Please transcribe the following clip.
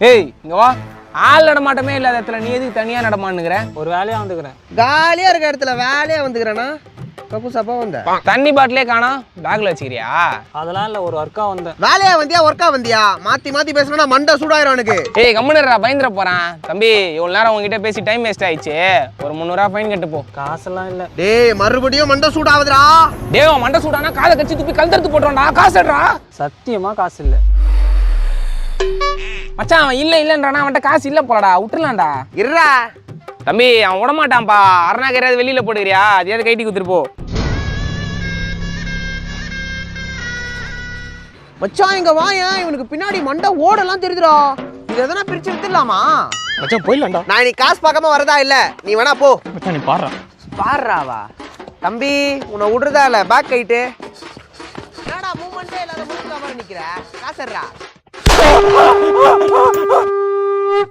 ஏய் இங்க வா. ஆள் நடமாட்டமே இல்லாத இடத்துல நீ எதுக்கு தனியா நடமான்னுங்கிற? ஒரு வேலையா வந்துக்கிறேன். காலியா இருக்க இடத்துல வேலையா வந்துக்கிறேன்னா கப்பு சப்பா வந்த தண்ணி பாட்டிலே காணோம், பேக்ல வச்சுக்கிறியா? அதெல்லாம் இல்ல, ஒரு ஒர்க்கா வந்தேன். வேலையா வந்தியா ஒர்க்கா வந்தியா? மாத்தி மாத்தி பேசுனா மண்டை சூடாயிரும் எனக்கு. ஏய் கம்முனுடா, பயந்துற போறான். தம்பி இவ்வளவு நேரம் உங்ககிட்ட பேசி டைம் வேஸ்ட் ஆயிடுச்சு. ஒரு 300 ஃபைன் கட்டு போ. காசெல்லாம் இல்ல. டேய் மறுபடியும் மண்டை சூடாவுதுடா. டேய் மண்டை சூடானா காதை கடிச்சு துப்பி கழுத்தறுத்து போட்டுறோம்டா. காசு எடுறா. சத்தியமா காசு இல்ல மச்சான். அவன் இல்லன்றானா, அவன்கிட்ட காசு இல்ல போலடா, விட்டுலாம்டா. இருடா தம்பி அவன் விடமாட்டான்ப்பா. அருணாக்கரையாவது வெளியில போடுறியா? அதையாவது கைட்டி குத்துட்டு போ. மச்சான் இங்க வாயேன், இவனுக்கு பின்னாடி மண்டை ஓடலாம் தெரியுதுடா. இது எதனா பிரிச்சு வித்துடலாமா? மச்சான் போயிடலாம்டா. நான் நீ காசு பார்க்காம வரதா இல்ல, நீ வேணா போ. மச்சான் நீ பாடுறா. பாடுறாவா? தம்பி உன்னை விடுறதா இல்ல, பேக் கைட்டு. என்னடா மூமெண்டே இல்லாத முழுக்க மாதிரி நிக்கிற? காசுறா.